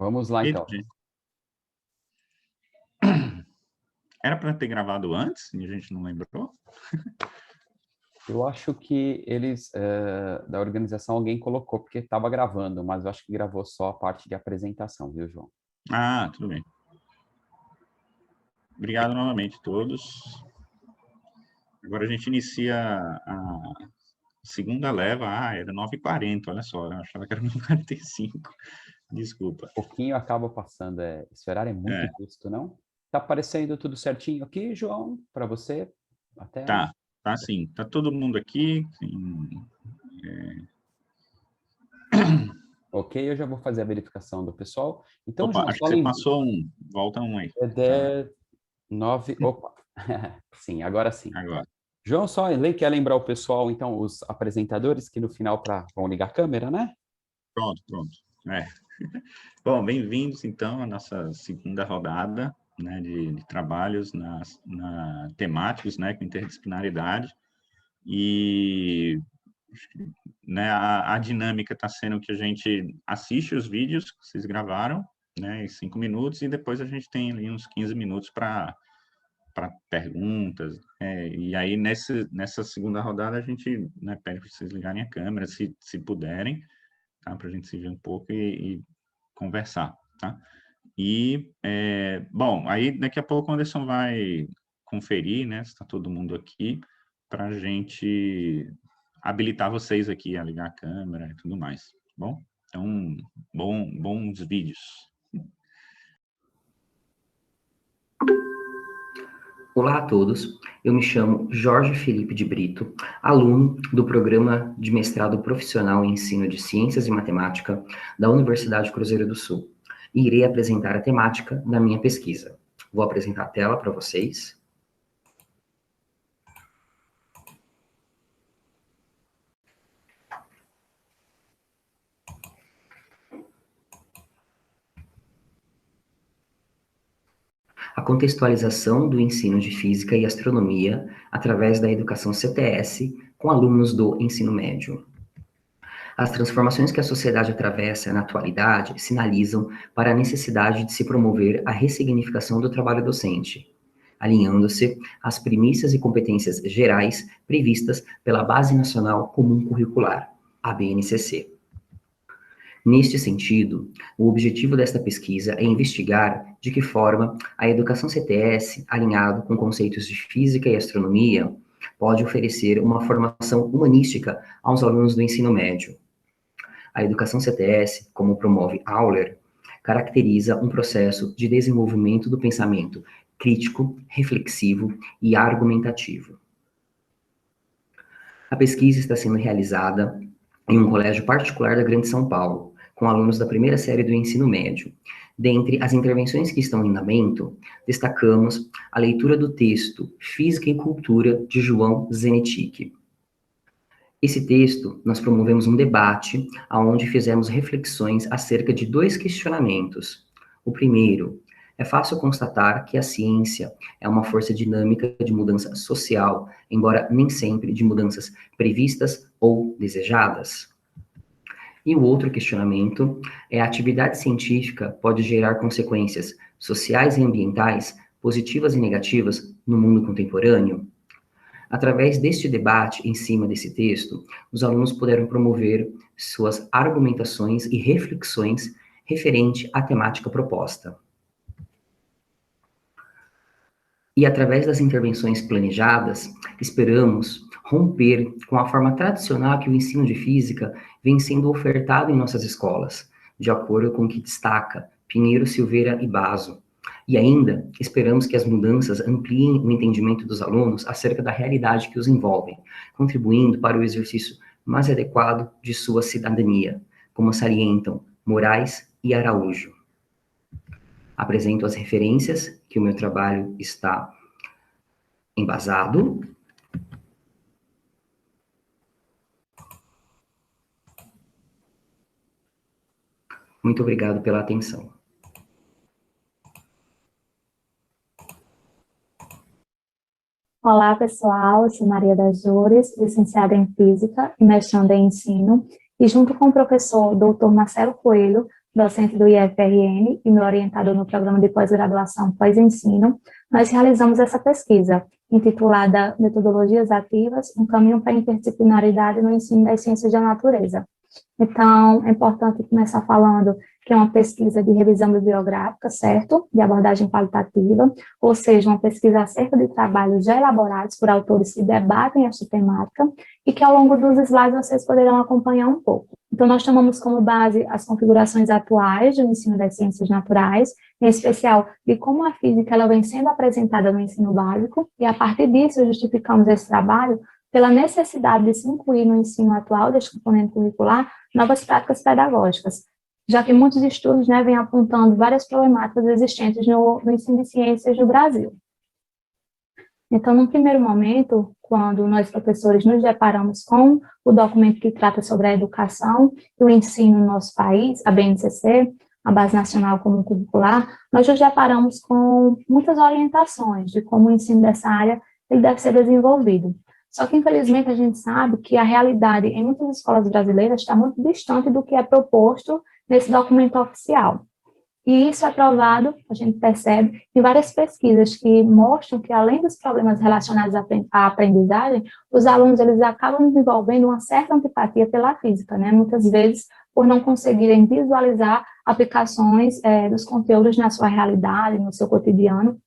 Vamos lá, então. Era para ter gravado antes e a gente não lembrou? Eu acho que eles, da organização, alguém colocou, porque estava gravando, mas eu acho que gravou só a parte de apresentação, viu, João? Ah, tudo bem. Obrigado novamente a todos. Agora a gente inicia a segunda leva. Ah, era 9h40, olha só, eu achava que era 9h45. Desculpa. Um pouquinho acaba passando, esse horário é muito justo, não? Tá aparecendo tudo certinho aqui, João, para você? Até... Tá sim. Tá todo mundo aqui. Ok, eu já vou fazer a verificação do pessoal. Então, Opa, João, acho que você passou um. Volta um aí. É 10, 9, opa. Sim, agora sim. Agora. João, só quer lembrar o pessoal, então, os apresentadores que no final vão ligar a câmera, né? Pronto. Bom, bem-vindos, então, à nossa segunda rodada, né, de trabalhos temáticos, né, com interdisciplinaridade. E, né, a dinâmica está sendo que a gente assiste os vídeos que vocês gravaram, né, em 5 minutos, e depois a gente tem ali uns 15 minutos para perguntas. E aí, nessa segunda rodada, a gente, né, pede para vocês ligarem a câmera, se puderem, tá, para a gente se ver um pouco e conversar, tá? E, bom, aí daqui a pouco o Anderson vai conferir, né, se está todo mundo aqui, para a gente habilitar vocês aqui a ligar a câmera e tudo mais, tá bom? Então, bons vídeos. Olá a todos, eu me chamo Jorge Felipe de Brito, aluno do Programa de Mestrado Profissional em Ensino de Ciências e Matemática da Universidade Cruzeiro do Sul, e irei apresentar a temática da minha pesquisa. Vou apresentar a tela para vocês. A contextualização do ensino de Física e Astronomia através da educação CTS com alunos do ensino médio. As transformações que a sociedade atravessa na atualidade sinalizam para a necessidade de se promover a ressignificação do trabalho docente, alinhando-se às premissas e competências gerais previstas pela Base Nacional Comum Curricular, a BNCC. Neste sentido, o objetivo desta pesquisa é investigar de que forma a educação CTS, alinhado com conceitos de física e astronomia, pode oferecer uma formação humanística aos alunos do ensino médio. A educação CTS, como promove Auler, caracteriza um processo de desenvolvimento do pensamento crítico, reflexivo e argumentativo. A pesquisa está sendo realizada em um colégio particular da Grande São Paulo, com alunos da primeira série do ensino médio. Dentre as intervenções que estão em andamento, destacamos a leitura do texto Física e Cultura, de João Zenetic. Esse texto, nós promovemos um debate, onde fizemos reflexões acerca de 2 questionamentos. O primeiro, é fácil constatar que a ciência é uma força dinâmica de mudança social, embora nem sempre de mudanças previstas ou desejadas. E o outro questionamento é: a atividade científica pode gerar consequências sociais e ambientais positivas e negativas no mundo contemporâneo? Através deste debate em cima desse texto, os alunos puderam promover suas argumentações e reflexões referente à temática proposta. E através das intervenções planejadas, esperamos romper com a forma tradicional que o ensino de física vem sendo ofertado em nossas escolas, de acordo com o que destaca Pinheiro, Silveira e Basso. E ainda, esperamos que as mudanças ampliem o entendimento dos alunos acerca da realidade que os envolve, contribuindo para o exercício mais adequado de sua cidadania, como salientam Moraes e Araújo. Apresento as referências que o meu trabalho está embasado. Muito obrigado pela atenção. Olá, pessoal. Eu sou Maria das Dores, licenciada em Física e mestranda em Ensino, e junto com o professor Dr. Marcelo Coelho, docente do IFRN e meu orientador no programa de pós-graduação pós-ensino, nós realizamos essa pesquisa, intitulada Metodologias Ativas, um caminho para a interdisciplinaridade no ensino das ciências da natureza. Então, é importante começar falando que é uma pesquisa de revisão bibliográfica, certo? De abordagem qualitativa, ou seja, uma pesquisa acerca de trabalhos já elaborados por autores que debatem esta temática e que ao longo dos slides vocês poderão acompanhar um pouco. Então, nós tomamos como base as configurações atuais do ensino das ciências naturais, em especial de como a física ela vem sendo apresentada no ensino básico, e a partir disso justificamos esse trabalho pela necessidade de se incluir no ensino atual deste componente curricular novas práticas pedagógicas, já que muitos estudos, né, vêm apontando várias problemáticas existentes no ensino de ciências no Brasil. Então, num primeiro momento, quando nós professores nos deparamos com o documento que trata sobre a educação e o ensino no nosso país, a BNCC, a Base Nacional Comum Curricular, nós nos deparamos com muitas orientações de como o ensino dessa área ele deve ser desenvolvido. Só que, infelizmente, a gente sabe que a realidade em muitas escolas brasileiras está muito distante do que é proposto nesse documento oficial. E isso é provado, a gente percebe, em várias pesquisas que mostram que, além dos problemas relacionados à aprendizagem, os alunos eles acabam desenvolvendo uma certa antipatia pela física, né? Muitas vezes por não conseguirem visualizar aplicações dos conteúdos na sua realidade, no seu cotidiano,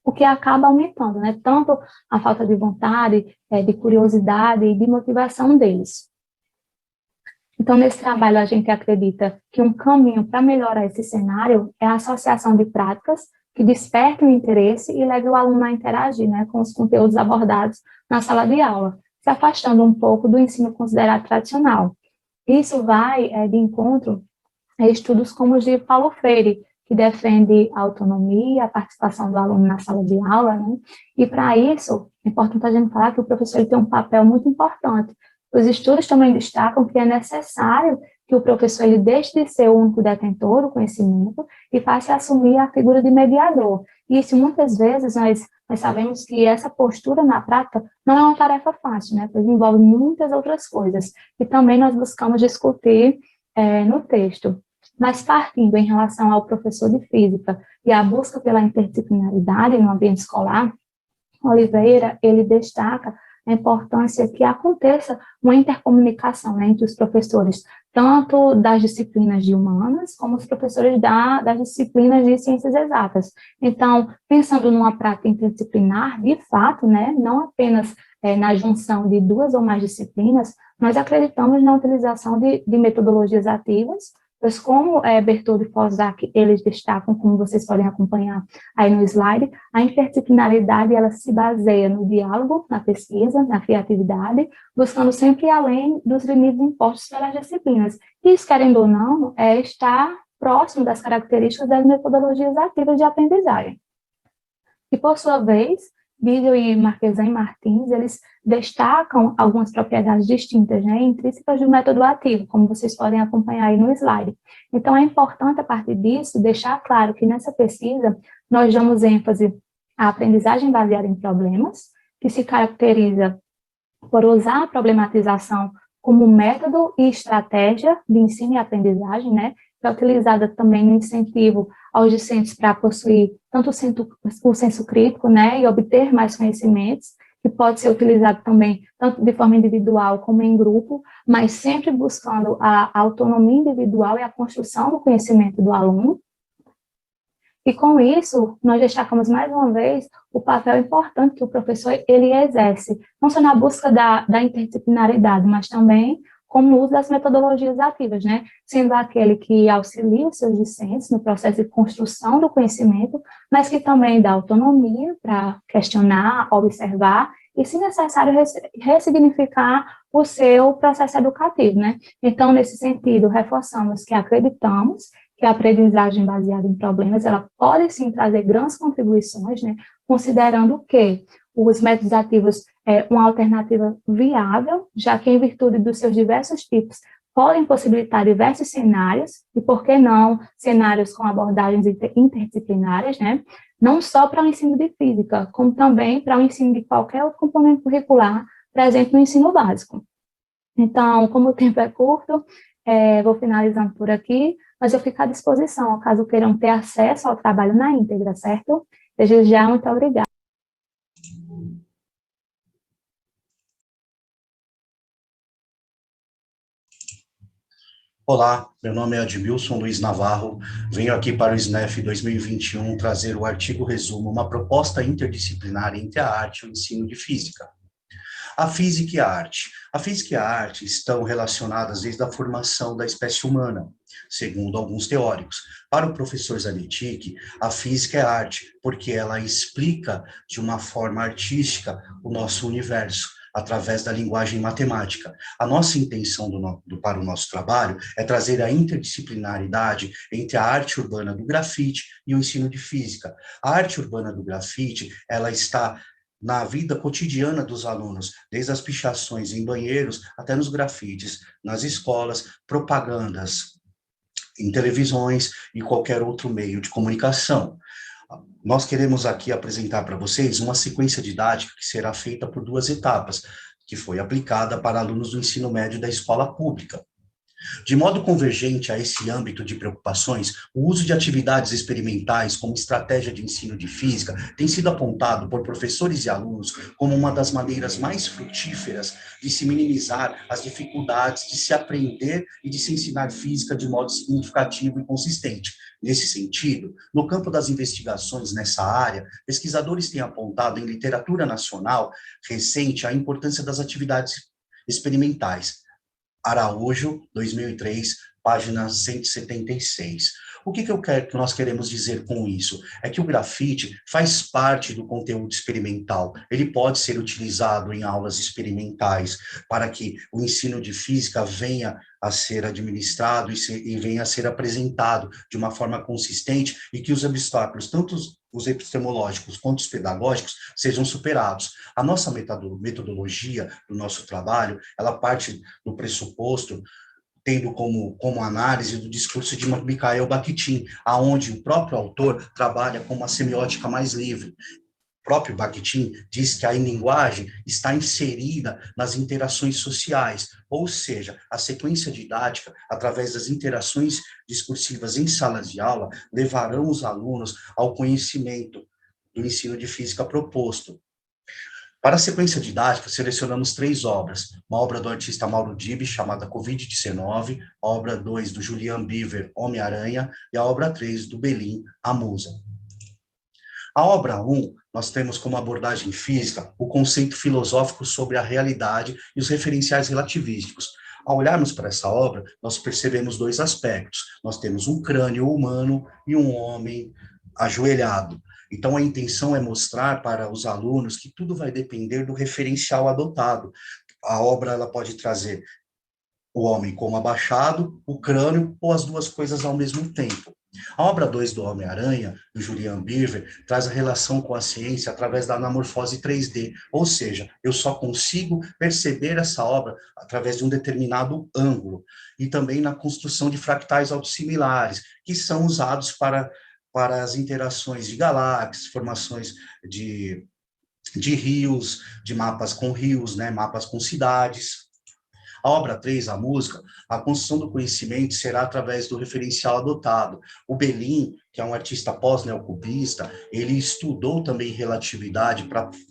o que acaba aumentando, né, tanto a falta de vontade, de curiosidade e de motivação deles. Então, nesse trabalho, a gente acredita que um caminho para melhorar esse cenário é a associação de práticas que despertem o interesse e levem o aluno a interagir, né, com os conteúdos abordados na sala de aula, se afastando um pouco do ensino considerado tradicional. Isso vai de encontro a estudos como os de Paulo Freire, que defende a autonomia, a participação do aluno na sala de aula, né? E para isso, é importante a gente falar que o professor ele tem um papel muito importante. Os estudos também destacam que é necessário que o professor ele deixe de ser o único detentor do conhecimento e passe a assumir a figura de mediador. E isso, muitas vezes, nós sabemos que essa postura na prática não é uma tarefa fácil, né? Pois envolve muitas outras coisas. E também nós buscamos discutir no texto. Mas partindo em relação ao professor de física e a busca pela interdisciplinaridade no ambiente escolar, Oliveira, ele destaca a importância que aconteça uma intercomunicação, né, entre os professores, tanto das disciplinas de humanas, como os professores das disciplinas de ciências exatas. Então, pensando numa prática interdisciplinar, de fato, né, não apenas na junção de duas ou mais disciplinas, nós acreditamos na utilização de metodologias ativas, pois como Bertoldo e Fossack, eles destacam, como vocês podem acompanhar aí no slide, a interdisciplinaridade, ela se baseia no diálogo, na pesquisa, na criatividade, buscando sempre ir além dos limites impostos pelas disciplinas. Isso, querendo ou não, estar próximo das características das metodologias ativas de aprendizagem. E, por sua vez, Bílio e Marquesan e Martins, eles destacam algumas propriedades distintas, né, intrínsecas do método ativo, como vocês podem acompanhar aí no slide. Então, é importante, a partir disso, deixar claro que nessa pesquisa nós damos ênfase à aprendizagem baseada em problemas, que se caracteriza por usar a problematização como método e estratégia de ensino e aprendizagem, né, que é utilizada também no incentivo aos discentes para possuir tanto o senso crítico, né, e obter mais conhecimentos, que pode ser utilizado também tanto de forma individual como em grupo, mas sempre buscando a autonomia individual e a construção do conhecimento do aluno. E com isso, nós destacamos mais uma vez o papel importante que o professor ele exerce, não só na busca da interdisciplinaridade, mas também como o uso das metodologias ativas, né? Sendo aquele que auxilia os seus discentes no processo de construção do conhecimento, mas que também dá autonomia para questionar, observar e, se necessário, ressignificar o seu processo educativo, né? Então, nesse sentido, reforçamos que acreditamos que a aprendizagem baseada em problemas, ela pode sim trazer grandes contribuições, né? Considerando que os métodos ativos é uma alternativa viável, já que, em virtude dos seus diversos tipos, podem possibilitar diversos cenários, e por que não cenários com abordagens interdisciplinares, né? Não só para o ensino de física, como também para o ensino de qualquer outro componente curricular presente no ensino básico. Então, como o tempo é curto, vou finalizando por aqui. mas eu fico à disposição, caso queiram ter acesso ao trabalho na íntegra, certo? Desde já, muito obrigada. Olá, meu nome é Admilson Luiz Navarro, venho aqui para o SNEF 2021 trazer o artigo resumo, uma proposta interdisciplinar entre a arte e o ensino de física. A física e a arte. A física e a arte estão relacionadas desde a formação da espécie humana, segundo alguns teóricos. Para o professor Zanetti, a física é arte, porque ela explica de uma forma artística o nosso universo, através da linguagem matemática. A nossa intenção para o nosso trabalho é trazer a interdisciplinaridade entre a arte urbana do grafite e o ensino de física. A arte urbana do grafite, ela está na vida cotidiana dos alunos, desde as pichações em banheiros até nos grafites, nas escolas, propagandas em televisões e qualquer outro meio de comunicação. Nós queremos aqui apresentar para vocês uma sequência didática que será feita por 2 etapas, que foi aplicada para alunos do ensino médio da escola pública. De modo convergente a esse âmbito de preocupações, o uso de atividades experimentais como estratégia de ensino de física tem sido apontado por professores e alunos como uma das maneiras mais frutíferas de se minimizar as dificuldades de se aprender e de se ensinar física de modo significativo e consistente. Nesse sentido, no campo das investigações nessa área, pesquisadores têm apontado em literatura nacional recente a importância das atividades experimentais. Araújo, 2003, página 176. O que nós queremos dizer com isso? É que o grafite faz parte do conteúdo experimental. Ele pode ser utilizado em aulas experimentais para que o ensino de física venha a ser administrado e venha a ser apresentado de uma forma consistente e que os obstáculos, tanto os epistemológicos quanto os pedagógicos, sejam superados. A nossa metodologia do nosso trabalho, ela parte do pressuposto, tendo como análise do discurso de Mikhail Bakhtin, aonde o próprio autor trabalha com uma semiótica mais livre. O próprio Bakhtin diz que a linguagem está inserida nas interações sociais, ou seja, a sequência didática, através das interações discursivas em salas de aula, levarão os alunos ao conhecimento do ensino de física proposto. Para a sequência didática, selecionamos 3 obras. Uma obra do artista Mauro Dib, chamada Covid-19, a obra 2 do Julian Beaver, Homem-Aranha, e a obra 3 do Belin, A Musa. A obra 1, nós temos como abordagem física o conceito filosófico sobre a realidade e os referenciais relativísticos. Ao olharmos para essa obra, nós percebemos 2 aspectos. Nós temos um crânio humano e um homem ajoelhado. Então, a intenção é mostrar para os alunos que tudo vai depender do referencial adotado. A obra ela pode trazer o homem como abaixado, o crânio, ou as 2 coisas ao mesmo tempo. A obra 2 do Homem-Aranha, do Julian Beaver, traz a relação com a ciência através da anamorfose 3D, ou seja, eu só consigo perceber essa obra através de um determinado ângulo, e também na construção de fractais autossimilares, que são usados para as interações de galáxias, formações de rios, de mapas com rios, né, mapas com cidades. A obra 3, a música, a construção do conhecimento será através do referencial adotado. O Belin, que é um artista pós-neocubista, ele estudou também relatividade,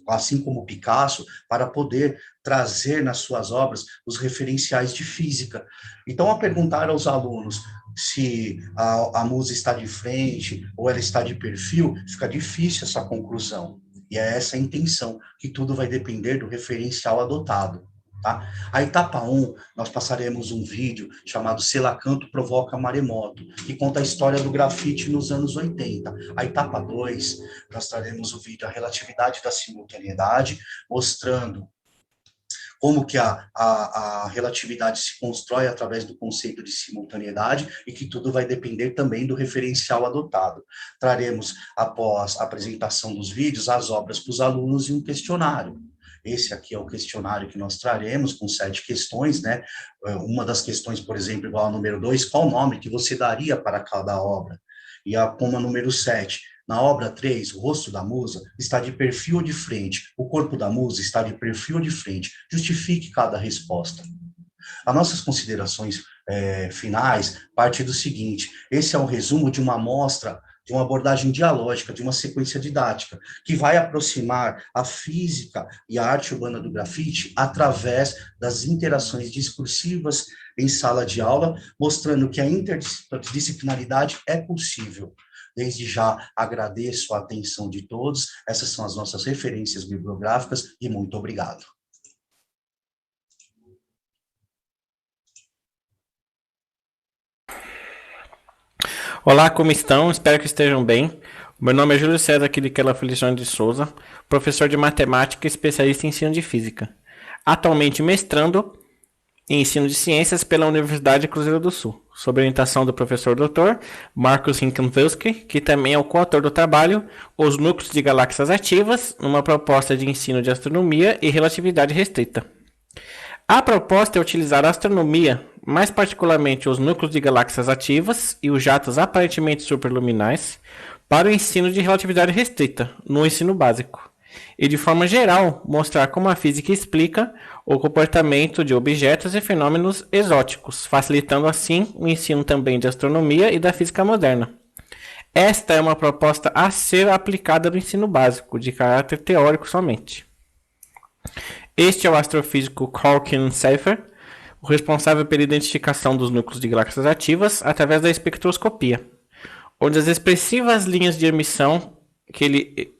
assim como Picasso, para poder trazer nas suas obras os referenciais de física. Então, a perguntar aos alunos se a musa está de frente ou ela está de perfil, fica difícil essa conclusão. E é essa a intenção, que tudo vai depender do referencial adotado. Tá? A etapa 1, nós passaremos um vídeo chamado Selacanto Provoca Maremoto, que conta a história do grafite nos anos 80. A etapa 2, nós traremos o vídeo A Relatividade da Simultaneidade, mostrando como que a relatividade se constrói através do conceito de simultaneidade e que tudo vai depender também do referencial adotado. Traremos, após a apresentação dos vídeos, as obras para os alunos e um questionário. Esse aqui é o questionário que nós traremos, com 7 questões, né? Uma das questões, por exemplo, igual ao número 2, qual o nome que você daria para cada obra? E como a número 7, na obra 3, o rosto da musa está de perfil ou de frente, o corpo da musa está de perfil ou de frente. Justifique cada resposta. As nossas considerações finais partem do seguinte: esse é um resumo de uma amostra, de uma abordagem dialógica, de uma sequência didática, que vai aproximar a física e a arte urbana do grafite através das interações discursivas em sala de aula, mostrando que a interdisciplinaridade é possível. Desde já agradeço a atenção de todos, essas são as nossas referências bibliográficas e muito obrigado. Olá, como estão? Espero que estejam bem. Meu nome é Júlio César Quiriquela Feliciano de Souza, professor de matemática e especialista em ensino de física. Atualmente mestrando em ensino de ciências pela Universidade Cruzeiro do Sul, sob orientação do professor Dr. Marcus Hinkenfelski, que também é o coautor do trabalho Os Núcleos de Galáxias Ativas, uma proposta de ensino de astronomia e relatividade restrita. A proposta é utilizar a astronomia, mais particularmente os núcleos de galáxias ativas e os jatos aparentemente superluminais, para o ensino de relatividade restrita, no ensino básico, e de forma geral mostrar como a física explica o comportamento de objetos e fenômenos exóticos, facilitando assim o ensino também de astronomia e da física moderna. Esta é uma proposta a ser aplicada no ensino básico, de caráter teórico somente. Este é o astrofísico Colin Seyfer, o responsável pela identificação dos núcleos de galáxias ativas através da espectroscopia, onde as expressivas linhas de emissão que ele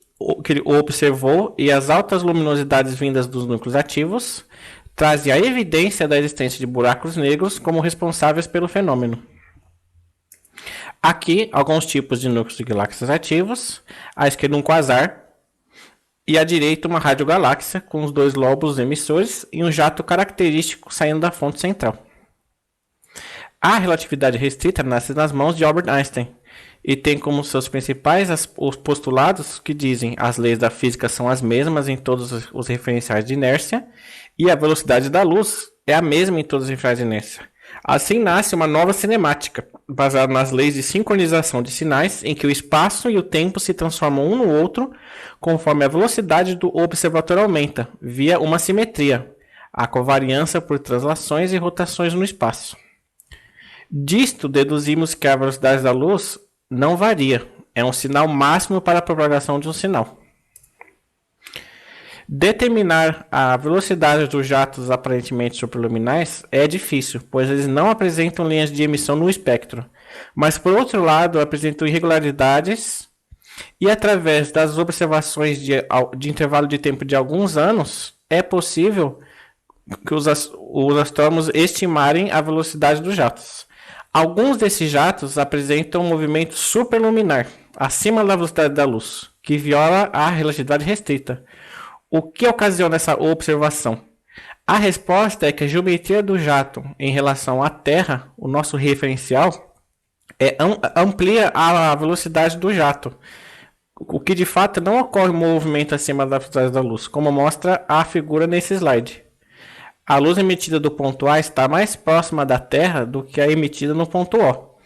observou e as altas luminosidades vindas dos núcleos ativos trazem a evidência da existência de buracos negros como responsáveis pelo fenômeno. Aqui, alguns tipos de núcleos de galáxias ativos, à esquerda um quasar, e à direita uma radiogaláxia com os dois lóbulos emissores e um jato característico saindo da fonte central. A relatividade restrita nasce nas mãos de Albert Einstein e tem como seus principais os postulados que dizem as leis da física são as mesmas em todos os referenciais de inércia e a velocidade da luz é a mesma em todos os referenciais de inércia. Assim nasce uma nova cinemática, baseada nas leis de sincronização de sinais, em que o espaço e o tempo se transformam um no outro conforme a velocidade do observador aumenta, via uma simetria, a covariância por translações e rotações no espaço. Disto, deduzimos que a velocidade da luz não varia, é um sinal máximo para a propagação de um sinal. Determinar a velocidade dos jatos aparentemente superluminais é difícil, pois eles não apresentam linhas de emissão no espectro, mas por outro lado apresentam irregularidades e através das observações de intervalo de tempo de alguns anos é possível que os astrônomos estimarem a velocidade dos jatos. Alguns desses jatos apresentam um movimento superluminar, acima da velocidade da luz, que viola a relatividade restrita. O que ocasiona essa observação? A resposta é que a geometria do jato em relação à Terra, o nosso referencial, amplia a velocidade do jato, o que de fato não ocorre um movimento acima da velocidade da luz, como mostra a figura nesse slide. A luz emitida do ponto A está mais próxima da Terra do que a emitida no ponto O.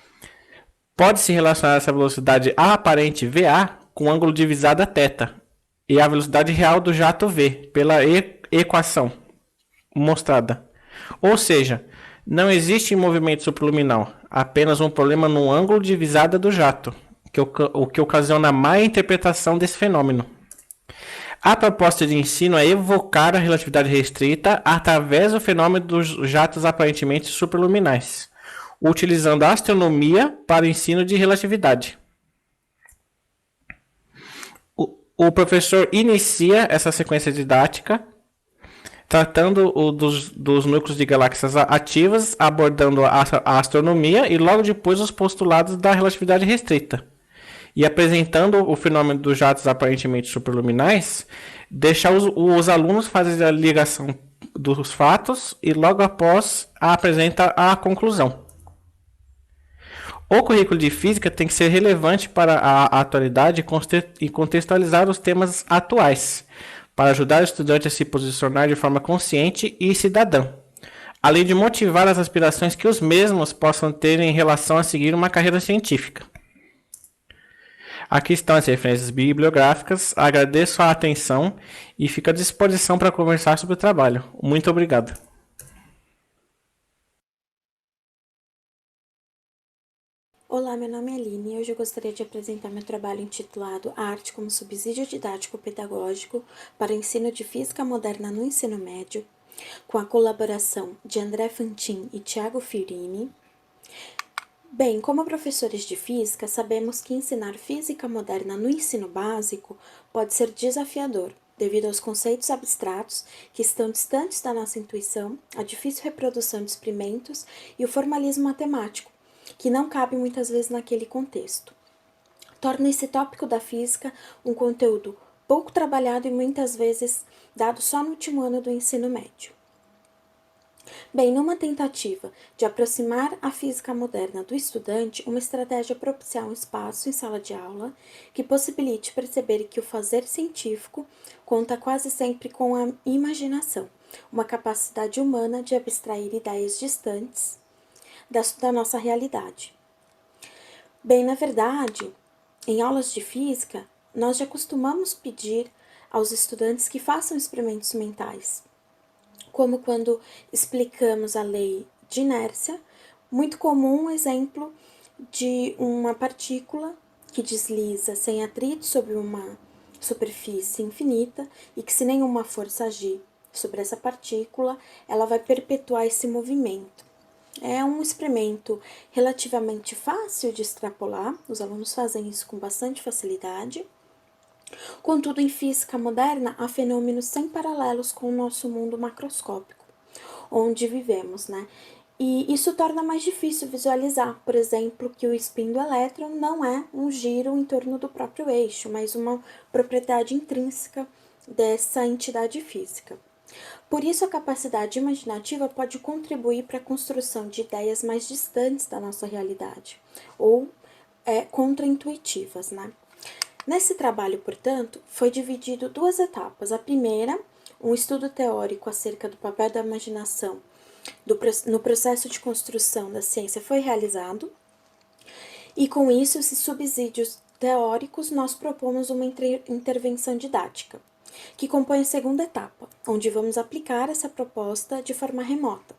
Pode-se relacionar essa velocidade aparente VA com o ângulo divisado θ, e a velocidade real do jato V, pela equação mostrada. Ou seja, não existe movimento superluminal, apenas um problema no ângulo divisado do jato, o que ocasiona a má interpretação desse fenômeno. A proposta de ensino é evocar a relatividade restrita através do fenômeno dos jatos aparentemente superluminais, utilizando a astronomia para o ensino de relatividade. O professor inicia essa sequência didática tratando dos núcleos de galáxias ativas, abordando a astronomia e logo depois os postulados da relatividade restrita. E apresentando o fenômeno dos jatos aparentemente superluminais, deixa os alunos fazerem a ligação dos fatos e logo após apresenta a conclusão. O currículo de física tem que ser relevante para a atualidade e contextualizar os temas atuais, para ajudar o estudante a se posicionar de forma consciente e cidadã, além de motivar as aspirações que os mesmos possam ter em relação a seguir uma carreira científica. Aqui estão as referências bibliográficas, agradeço a atenção e fico à disposição para conversar sobre o trabalho. Muito obrigado. Olá, meu nome é Aline e hoje eu gostaria de apresentar meu trabalho intitulado A Arte como Subsídio Didático-Pedagógico para o Ensino de Física Moderna no Ensino Médio, com a colaboração de André Fantin e Tiago Fiorini. Bem, como professores de física, sabemos que ensinar física moderna no ensino básico pode ser desafiador, devido aos conceitos abstratos que estão distantes da nossa intuição, a difícil reprodução de experimentos e o formalismo matemático, que não cabe muitas vezes naquele contexto. Torna esse tópico da física um conteúdo pouco trabalhado e muitas vezes dado só no último ano do ensino médio. Bem, numa tentativa de aproximar a física moderna do estudante, uma estratégia é propiciar um espaço em sala de aula que possibilite perceber que o fazer científico conta quase sempre com a imaginação, uma capacidade humana de abstrair ideias distantes da nossa realidade. Bem, na verdade, em aulas de física, nós já costumamos pedir aos estudantes que façam experimentos mentais, como quando explicamos a lei de inércia, muito comum um exemplo de uma partícula que desliza sem atrito sobre uma superfície infinita e que, se nenhuma força agir sobre essa partícula, ela vai perpetuar esse movimento. É um experimento relativamente fácil de extrapolar, os alunos fazem isso com bastante facilidade. Contudo, em física moderna, há fenômenos sem paralelos com o nosso mundo macroscópico, onde vivemos, né? E isso torna mais difícil visualizar, por exemplo, que o spin do elétron não é um giro em torno do próprio eixo, mas uma propriedade intrínseca dessa entidade física. Por isso, a capacidade imaginativa pode contribuir para a construção de ideias mais distantes da nossa realidade, ou contraintuitivas, né? Nesse trabalho, portanto, foi dividido duas etapas. A primeira, um estudo teórico acerca do papel da imaginação no processo de construção da ciência foi realizado, e com isso, esses subsídios teóricos, nós propomos uma intervenção didática, que compõe a segunda etapa, onde vamos aplicar essa proposta de forma remota.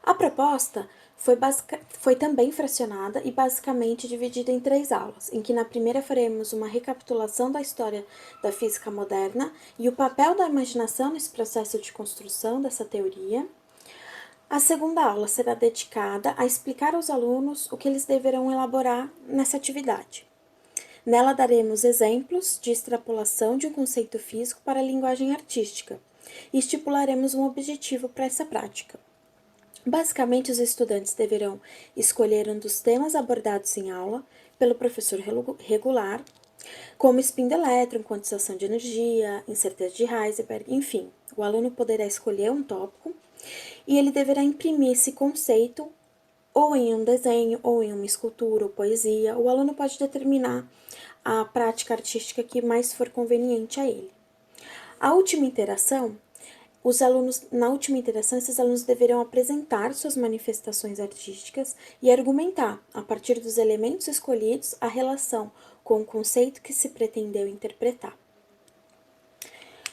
A proposta foi também fracionada e basicamente dividida em 3 aulas, em que na primeira faremos uma recapitulação da história da física moderna e o papel da imaginação nesse processo de construção dessa teoria. A segunda aula será dedicada a explicar aos alunos o que eles deverão elaborar nessa atividade. Nela daremos exemplos de extrapolação de um conceito físico para a linguagem artística e estipularemos um objetivo para essa prática. Basicamente, os estudantes deverão escolher um dos temas abordados em aula pelo professor regular, como spin do elétron, quantização de energia, incerteza de Heisenberg, enfim. O aluno poderá escolher um tópico e ele deverá imprimir esse conceito ou em um desenho, ou em uma escultura, ou poesia. O aluno pode determinar a prática artística que mais for conveniente a ele. Na última interação, esses alunos deverão apresentar suas manifestações artísticas e argumentar, a partir dos elementos escolhidos, a relação com o conceito que se pretendeu interpretar.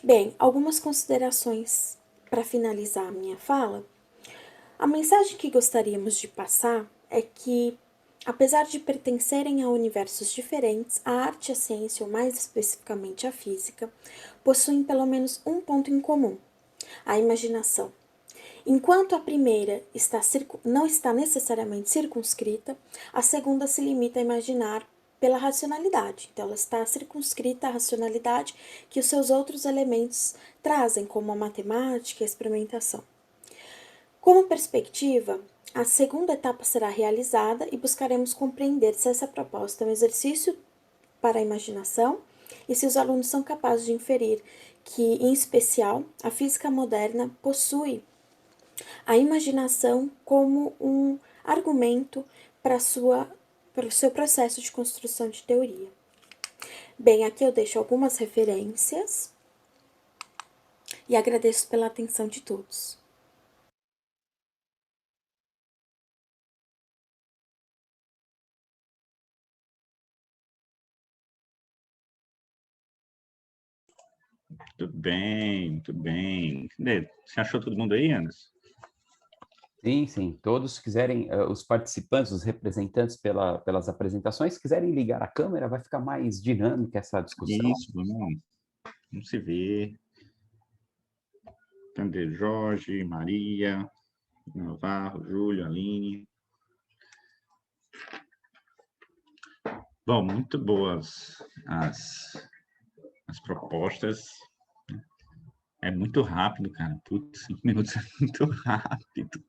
Bem, algumas considerações para finalizar a minha fala. A mensagem que gostaríamos de passar é que, apesar de pertencerem a universos diferentes, a arte e a ciência, ou mais especificamente a física, possuem pelo menos um ponto em comum: a imaginação. Enquanto a primeira não está necessariamente circunscrita, a segunda se limita a imaginar pela racionalidade. Então, ela está circunscrita à racionalidade que os seus outros elementos trazem, como a matemática e a experimentação. Como perspectiva, a segunda etapa será realizada e buscaremos compreender se essa proposta é um exercício para a imaginação e se os alunos são capazes de inferir que, em especial, a física moderna possui a imaginação como um argumento para o seu processo de construção de teoria. Bem, aqui eu deixo algumas referências e agradeço pela atenção de todos. Tudo bem, tudo bem. Você achou todo mundo aí, Anderson? Sim, sim. Todos quiserem, os participantes, os representantes pelas apresentações, quiserem ligar a câmera, vai ficar mais dinâmica essa discussão. Isso, vamos se ver. Cadê Jorge, Maria, Navarro, Júlio, Aline. Bom, muito boas as propostas. É muito rápido, cara. Putz, 5 minutos é muito rápido.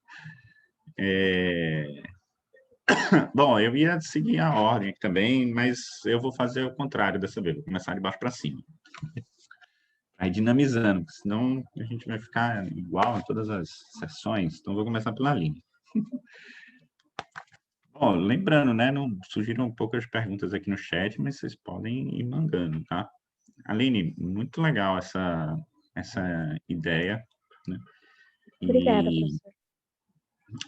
Bom, eu ia seguir a ordem aqui também, mas eu vou fazer o contrário dessa vez. Vou começar de baixo para cima. Aí dinamizando, porque senão a gente vai ficar igual em todas as sessões. Então, vou começar pela Aline. Bom, lembrando, né? Não surgiram poucas perguntas aqui no chat, mas vocês podem ir mandando, tá? Aline, muito legal essa ideia, né? Obrigada, professor.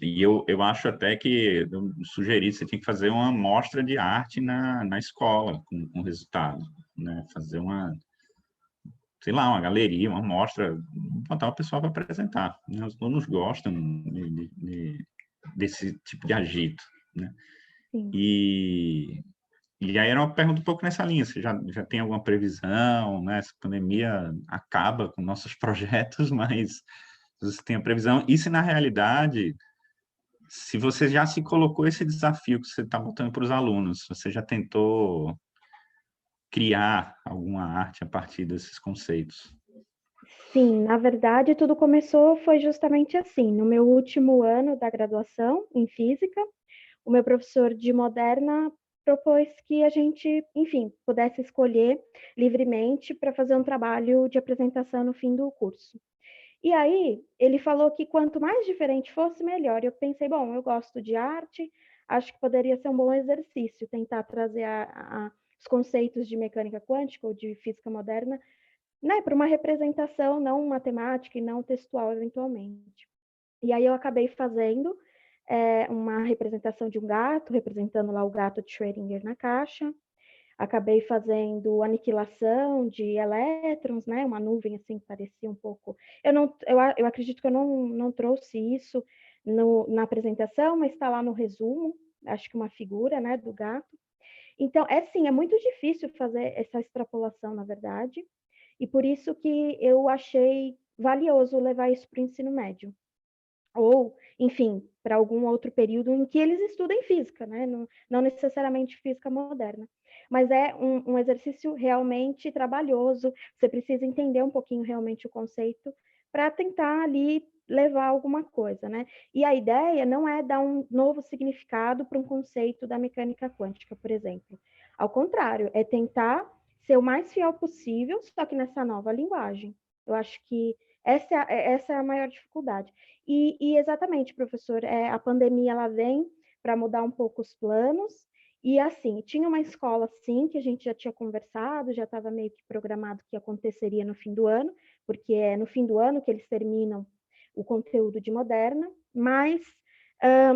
E eu acho até que eu sugeri, você tem que fazer uma mostra de arte na escola, com resultado, né? Fazer sei lá, uma galeria, uma mostra, botar o pessoal para apresentar, né? Os alunos gostam desse tipo de agito, né? Sim. E aí era uma pergunta um pouco nessa linha, você já tem alguma previsão, né? Essa pandemia acaba com nossos projetos, mas você tem a previsão, e se na realidade, se você já se colocou esse desafio que você está botando para os alunos, você já tentou criar alguma arte a partir desses conceitos? Sim, na verdade, tudo foi justamente assim. No meu último ano da graduação em física, o meu professor de moderna propôs que a gente, enfim, pudesse escolher livremente para fazer um trabalho de apresentação no fim do curso. E aí, ele falou que quanto mais diferente fosse, melhor. Eu pensei, bom, eu gosto de arte, acho que poderia ser um bom exercício tentar trazer os conceitos de mecânica quântica ou de física moderna, né, para uma representação não matemática e não textual, eventualmente. E aí eu acabei fazendo uma representação de um gato, representando lá o gato de Schrödinger na caixa. Acabei fazendo aniquilação de elétrons, né, uma nuvem assim que parecia um pouco... Eu acredito que eu não trouxe isso na apresentação, mas está lá no resumo, acho que uma figura, né, do gato. Então, é muito difícil fazer essa extrapolação, na verdade, e por isso que eu achei valioso levar isso para o ensino médio. Ou, enfim, para algum outro período em que eles estudem física, né? Não necessariamente física moderna. Mas é um exercício realmente trabalhoso, você precisa entender um pouquinho realmente o conceito para tentar ali levar alguma coisa, né? E a ideia não é dar um novo significado para um conceito da mecânica quântica, por exemplo. Ao contrário, é tentar ser o mais fiel possível, só que nessa nova linguagem. Eu acho que essa é a maior dificuldade. E exatamente, professor, a pandemia ela vem para mudar um pouco os planos. E assim, tinha uma escola sim, que a gente já tinha conversado, já estava meio que programado que aconteceria no fim do ano, porque é no fim do ano que eles terminam o conteúdo de moderna, mas,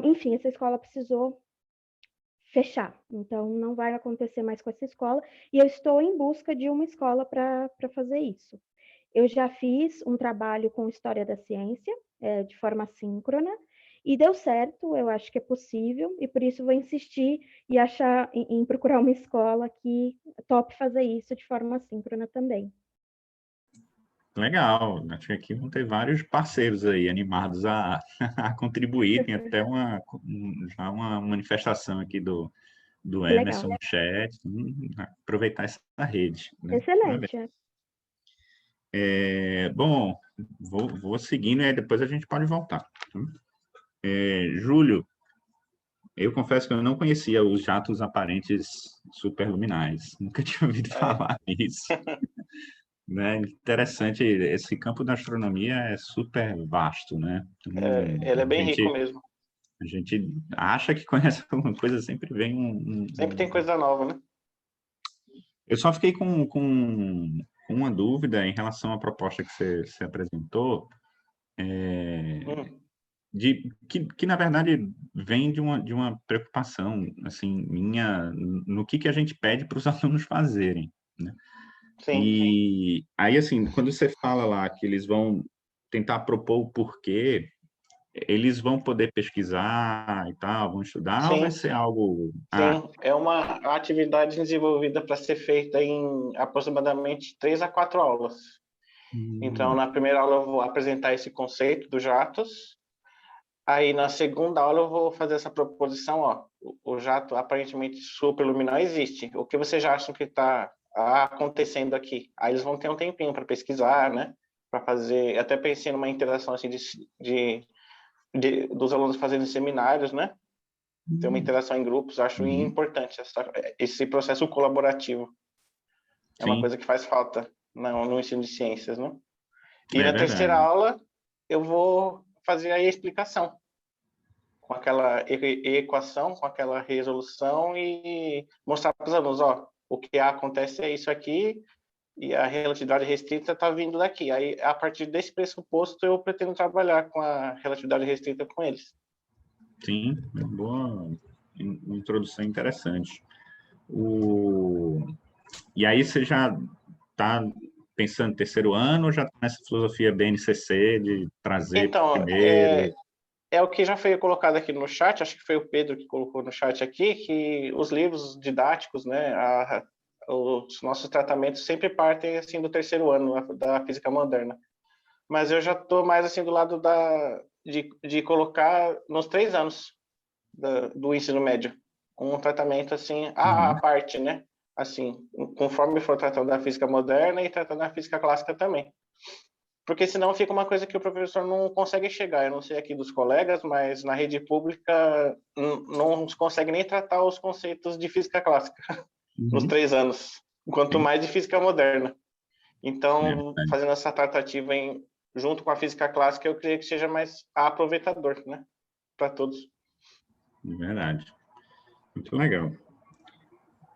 enfim, essa escola precisou fechar, então não vai acontecer mais com essa escola, e eu estou em busca de uma escola para fazer isso. Eu já fiz um trabalho com História da Ciência, de forma síncrona, e deu certo, eu acho que é possível, e por isso vou insistir e achar em procurar uma escola que tope fazer isso de forma síncrona também. Legal, acho que aqui vão ter vários parceiros aí animados a contribuir, tem até já uma manifestação aqui do Emerson no chat, aproveitar essa rede. Né? Excelente. Bom, vou seguindo e depois a gente pode voltar. Júlio, eu confesso que eu não conhecia os jatos aparentes superluminais, nunca tinha ouvido falar nisso. Né? Interessante, esse campo da astronomia é super vasto, né? Então, ele é bem rico mesmo. A gente acha que conhece alguma coisa, sempre vem Sempre tem coisa nova, né? Eu só fiquei com uma dúvida em relação à proposta que você apresentou, que na verdade vem de uma preocupação assim minha no que a gente pede para os alunos fazerem, né? Sim. Aí assim, quando você fala lá que eles vão tentar propor o porquê, eles vão poder pesquisar e tal, vão estudar, Sim. ou vai ser algo... Sim, é uma atividade desenvolvida para ser feita em aproximadamente 3 a 4 aulas. Então, na primeira aula eu vou apresentar esse conceito dos jatos, aí na segunda aula eu vou fazer essa proposição, ó, o jato aparentemente superluminal existe, o que vocês já acham que está acontecendo aqui? Aí eles vão ter um tempinho para pesquisar, né, para fazer, até pensei numa interação assim dos alunos fazendo seminários, né, ter uma interação em grupos, acho importante esse processo colaborativo. É uma coisa que faz falta no ensino de ciências, né? E na terceira aula, eu vou fazer aí a explicação, com aquela equação, com aquela resolução e mostrar para os alunos, ó, o que acontece é isso aqui e a relatividade restrita está vindo daqui. Aí, a partir desse pressuposto, eu pretendo trabalhar com a relatividade restrita com eles. Sim, é uma boa introdução interessante. E aí você já está pensando no terceiro ano ou já está nessa filosofia BNCC de trazer primeiro? É o que já foi colocado aqui no chat, acho que foi o Pedro que colocou no chat aqui, que os livros didáticos, né, os nossos tratamentos sempre partem assim do terceiro ano da física moderna. Mas eu já estou mais assim do lado de colocar nos 3 anos do ensino médio um tratamento assim à parte, né? Assim, conforme for tratando da física moderna e tratando da física clássica também. Porque senão fica uma coisa que o professor não consegue chegar. Eu não sei aqui dos colegas, mas na rede pública não consegue nem tratar os conceitos de física clássica nos 3 anos, quanto mais de física moderna. Então, fazendo essa tratativa junto com a física clássica, eu creio que seja mais aproveitador, né, para todos. Verdade. Muito legal.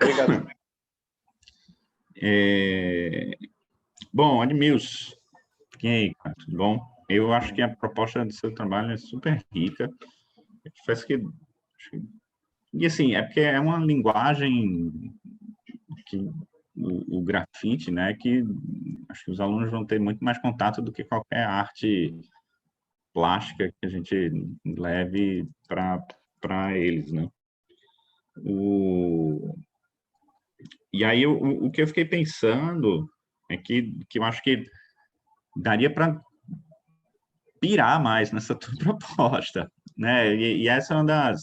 Obrigado. Bom, Admilson, e aí, cara, tudo bom? Eu acho que a proposta do seu trabalho é super rica. Eu confesso que... E assim, é porque é uma linguagem que o grafite, né, que acho que os alunos vão ter muito mais contato do que qualquer arte plástica que a gente leve para eles, né? E aí, o que eu fiquei pensando é que eu acho que daria para pirar mais nessa tua proposta, né? E essa é uma das,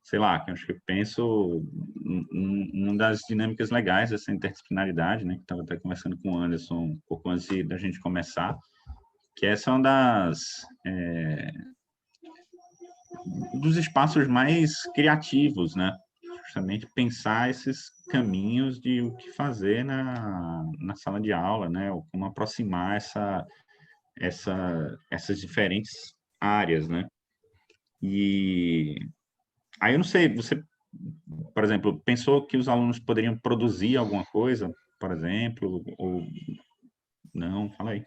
sei lá, que eu acho que eu penso uma das dinâmicas legais dessa interdisciplinaridade, né? Que estava até conversando com o Anderson um pouco antes da gente começar, que essa é uma das dos espaços mais criativos, né? Justamente pensar esses caminhos de o que fazer na sala de aula, né? Ou como aproximar essas diferentes áreas, né? E aí eu não sei, você, por exemplo, pensou que os alunos poderiam produzir alguma coisa, por exemplo, ou não? Fala aí.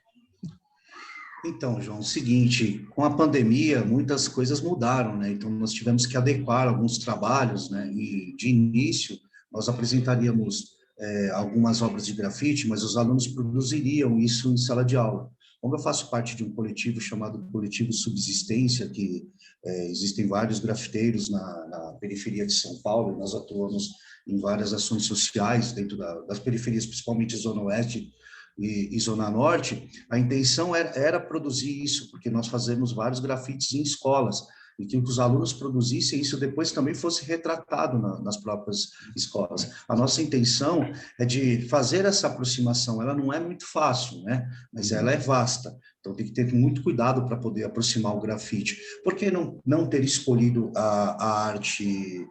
Então, João, é o seguinte, com a pandemia, muitas coisas mudaram, né? Então, nós tivemos que adequar alguns trabalhos, né? E, de início, nós apresentaríamos algumas obras de grafite, mas os alunos produziriam isso em sala de aula. Como eu faço parte de um coletivo chamado Coletivo Subsistência, que existem vários grafiteiros na periferia de São Paulo, e nós atuamos em várias ações sociais dentro das periferias, principalmente Zona Oeste e Zona Norte, a intenção era produzir isso, porque nós fazemos vários grafites em escolas, e que os alunos produzissem isso depois também fosse retratado nas próprias escolas. A nossa intenção é de fazer essa aproximação, ela não é muito fácil, né? Mas ela é vasta, então tem que ter muito cuidado para poder aproximar o grafite. Por que não ter escolhido a arte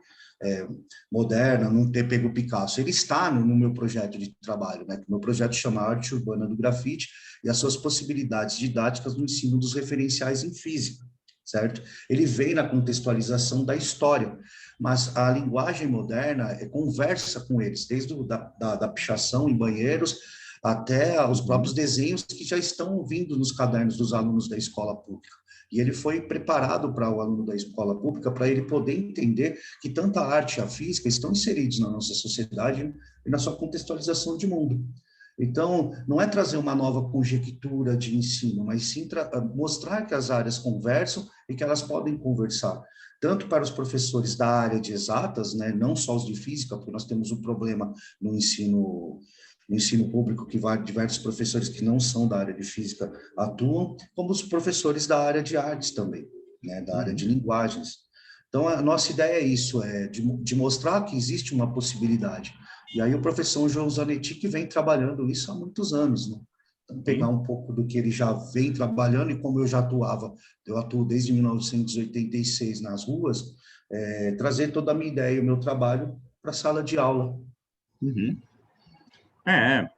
moderna, não ter pego o Picasso? Ele está no meu projeto de trabalho, né? O meu projeto chama Arte Urbana do Grafite e as suas possibilidades didáticas no ensino dos referenciais em física, certo? Ele vem na contextualização da história, mas a linguagem moderna conversa com eles, desde da pichação em banheiros até os próprios desenhos que já estão vindo nos cadernos dos alunos da escola pública. E ele foi preparado para o aluno da escola pública, para ele poder entender que tanto a arte e a física estão inseridos na nossa sociedade e na sua contextualização de mundo. Então, não é trazer uma nova conjectura de ensino, mas sim mostrar que as áreas conversam e que elas podem conversar, tanto para os professores da área de exatas, né, não só os de física, porque nós temos um problema no ensino público, que diversos professores que não são da área de física atuam, como os professores da área de artes também, né, da área de linguagens. Então, a nossa ideia é isso, de mostrar que existe uma possibilidade. E aí o professor João Zanetti, que vem trabalhando isso há muitos anos, né? Então, pegar um pouco do que ele já vem trabalhando, e como eu já atuava, eu atuo desde 1986 nas ruas, trazer toda a minha ideia e o meu trabalho para a sala de aula. Uhum.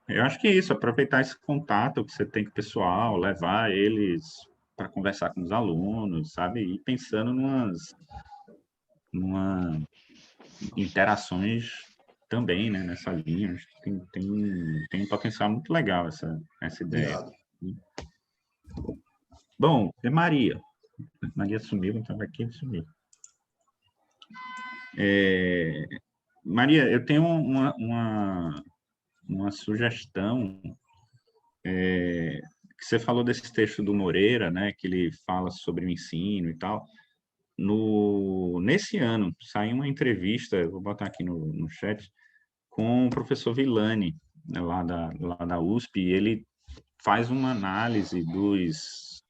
Eu acho que é isso, aproveitar esse contato que você tem com o pessoal, levar eles para conversar com os alunos, sabe? E pensando numa interações também, né, nessa linha. Acho que tem um potencial muito legal essa ideia. Obrigado. Bom, é Maria. Maria sumiu, não estava aqui, sumiu. Maria, eu tenho uma sugestão, que você falou desse texto do Moreira, né, que ele fala sobre o ensino e tal. Nesse ano, saiu uma entrevista, eu vou botar aqui no chat, com o professor Villani, né, lá da USP, e ele faz uma análise dos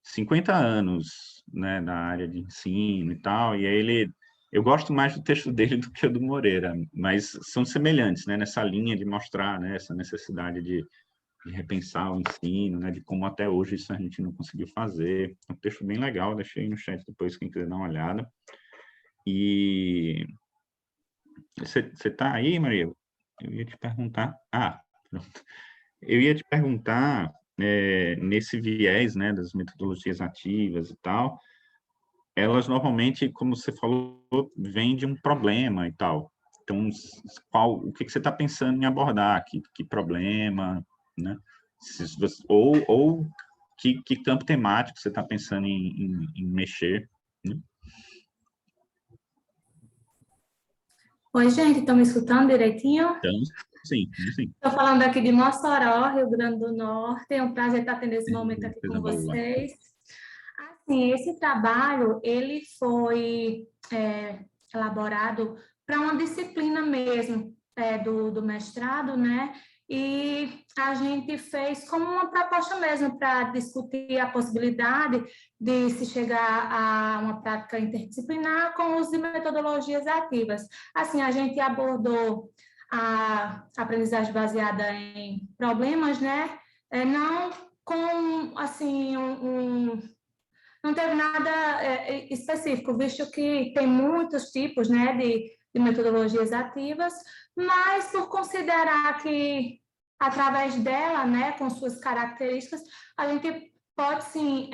50 anos, né, da área de ensino e tal, e aí eu gosto mais do texto dele do que o do Moreira, mas são semelhantes, né, nessa linha de mostrar, né, essa necessidade de repensar o ensino, né, de como até hoje isso a gente não conseguiu fazer. É um texto bem legal, deixei no chat depois, quem quiser dar uma olhada. E você está aí, Maria? Eu ia te perguntar... pronto. Eu ia te perguntar, nesse viés, né, das metodologias ativas e tal, elas normalmente, como você falou, vêm de um problema e tal. Então, o que você está pensando em abordar? Que problema, né? Ou que campo temático você está pensando em mexer, né? Oi, gente, estão me escutando direitinho? Então, sim. Estou falando aqui de Mossoró, Rio Grande do Norte. É um prazer estar tendo esse momento aqui com vocês. Assim, esse trabalho, ele foi elaborado para uma disciplina mesmo do mestrado, né? E a gente fez como uma proposta mesmo para discutir a possibilidade de se chegar a uma prática interdisciplinar com o uso de metodologias ativas. Assim, a gente abordou a aprendizagem baseada em problemas, né? Não com, assim, não teve nada específico, visto que tem muitos tipos, né, de metodologias ativas, mas por considerar que, através dela, né, com suas características, a gente pode, sim,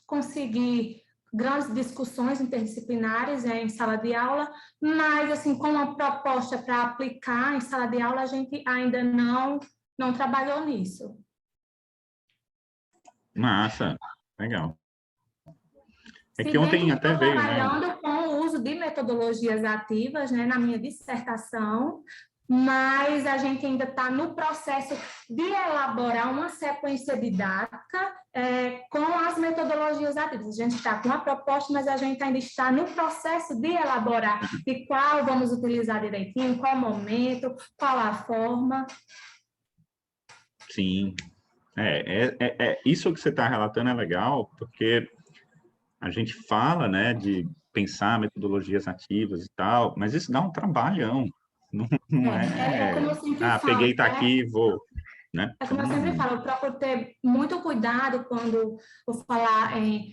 conseguir grandes discussões interdisciplinares em sala de aula, mas, assim, com uma proposta para aplicar em sala de aula, a gente ainda não trabalhou nisso. Massa, legal. É Se que bem ontem que até estou veio, né? trabalhando com o uso de metodologias ativas, né, na minha dissertação, mas a gente ainda está no processo de elaborar uma sequência didática com as metodologias ativas. A gente está com a proposta, mas a gente ainda está no processo de elaborar de qual vamos utilizar direitinho, qual momento, qual a forma. Sim. Isso que você está relatando é legal, porque a gente fala, né, de pensar metodologias ativas e tal, mas isso dá um trabalhão. Não como eu sempre falo, peguei, tá aqui, vou, né? É como eu sempre falo, eu procuro ter muito cuidado quando vou falar em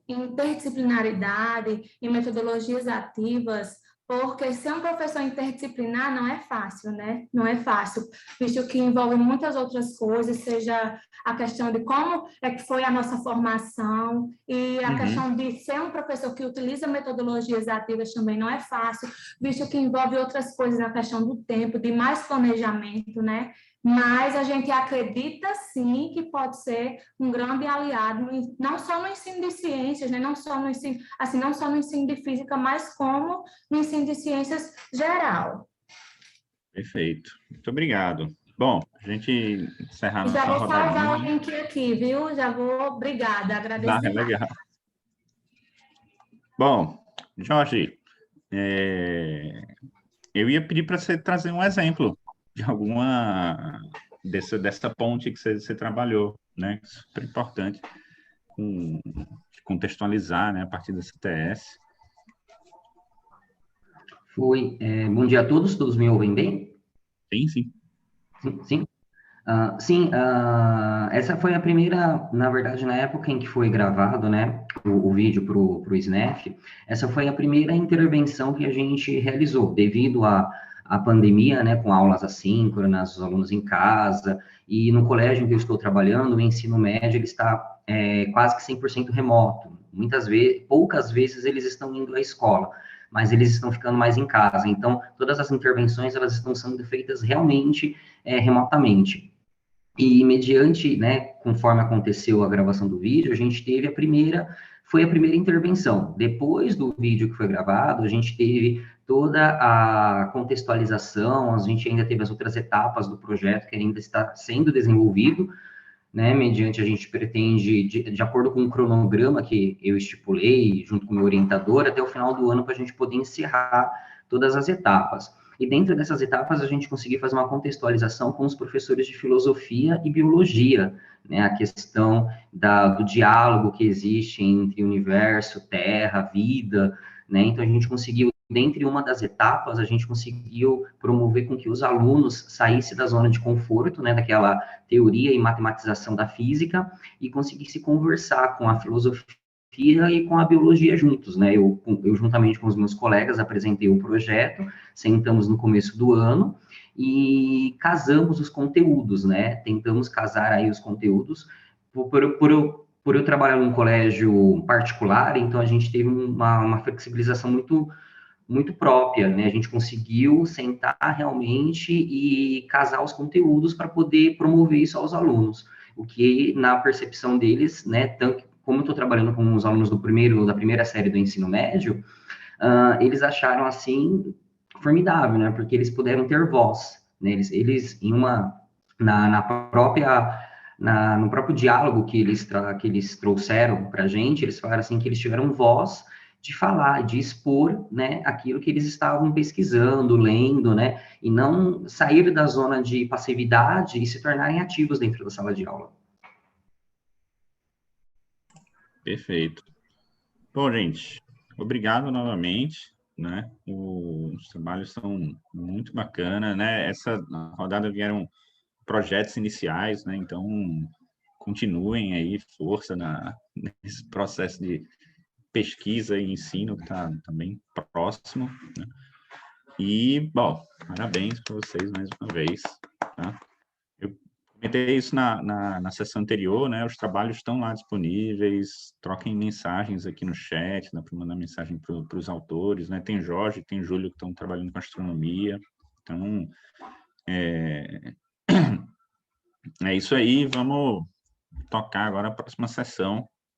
interdisciplinaridade, em metodologias ativas, porque ser um professor interdisciplinar não é fácil, né? Não é fácil, visto que envolve muitas outras coisas, seja a questão de como é que foi a nossa formação, e a questão de ser um professor que utiliza metodologias ativas também não é fácil, visto que envolve outras coisas na questão do tempo, de mais planejamento, né? Mas a gente acredita, sim, que pode ser um grande aliado, não só no ensino de ciências, né? Não só no ensino de física, mas como no ensino de ciências geral. Perfeito. Muito obrigado. Bom, a gente encerrar nossa rodadinha. Já vou salvar o rodadinha. link aqui, viu? Já vou, obrigada, agradeço demais. Legal. Bom, Jorge, eu ia pedir para você trazer um exemplo de alguma dessa ponte que você trabalhou, né? Super importante contextualizar, né, a partir da CTS. Bom dia a todos, todos me ouvem bem? Sim, sim. Sim. Essa foi a primeira, na verdade, na época em que foi gravado, né, o vídeo para o SNEF, essa foi a primeira intervenção que a gente realizou, devido à pandemia, né, com aulas assíncronas, os alunos em casa, e no colégio em que eu estou trabalhando, o ensino médio, ele está quase que 100% remoto. Muitas vezes, poucas vezes eles estão indo à escola, mas eles estão ficando mais em casa. Então, todas as intervenções, elas estão sendo feitas realmente remotamente. E mediante, né, conforme aconteceu a gravação do vídeo, a gente teve foi a primeira intervenção. Depois do vídeo que foi gravado, a gente teve toda a contextualização, a gente ainda teve as outras etapas do projeto que ainda está sendo desenvolvido, né, mediante a gente pretende, de acordo com o cronograma que eu estipulei, junto com o meu orientador, até o final do ano, para a gente poder encerrar todas as etapas. E dentro dessas etapas, a gente conseguiu fazer uma contextualização com os professores de filosofia e biologia, né, a questão do diálogo que existe entre universo, terra, vida, né, então a gente conseguiu, dentre uma das etapas, a gente conseguiu promover com que os alunos saíssem da zona de conforto, né, daquela teoria e matematização da física, e conseguissem conversar com a filosofia e com a biologia juntos, né? Eu juntamente com os meus colegas, apresentei o projeto, sentamos no começo do ano e casamos os conteúdos, né? Tentamos casar aí os conteúdos. Por eu trabalhar num colégio particular, então a gente teve uma flexibilização muito própria, né? A gente conseguiu sentar realmente e casar os conteúdos para poder promover isso aos alunos, o que, na percepção deles, né, tanto como eu estou trabalhando com os alunos da primeira série do ensino médio, eles acharam, assim, formidável, né? Porque eles puderam ter voz, né? Eles no próprio diálogo que eles trouxeram para a gente, eles falaram assim que eles tiveram voz de falar, de expor, né, aquilo que eles estavam pesquisando, lendo, né, e não sair da zona de passividade e se tornarem ativos dentro da sala de aula. Perfeito. Bom, gente, obrigado novamente, né? Os trabalhos são muito bacanas, né? Essa rodada vieram projetos iniciais, né? Então, continuem aí, força nesse processo de pesquisa e ensino que está bem próximo, né? E, bom, parabéns para vocês mais uma vez, tá? Eu comentei isso na sessão anterior, né? Os trabalhos estão lá disponíveis, troquem mensagens aqui no chat, dá para mandar mensagem para os autores, né? Tem Jorge, tem Júlio que estão trabalhando com astronomia, então é isso aí, vamos tocar agora a próxima sessão,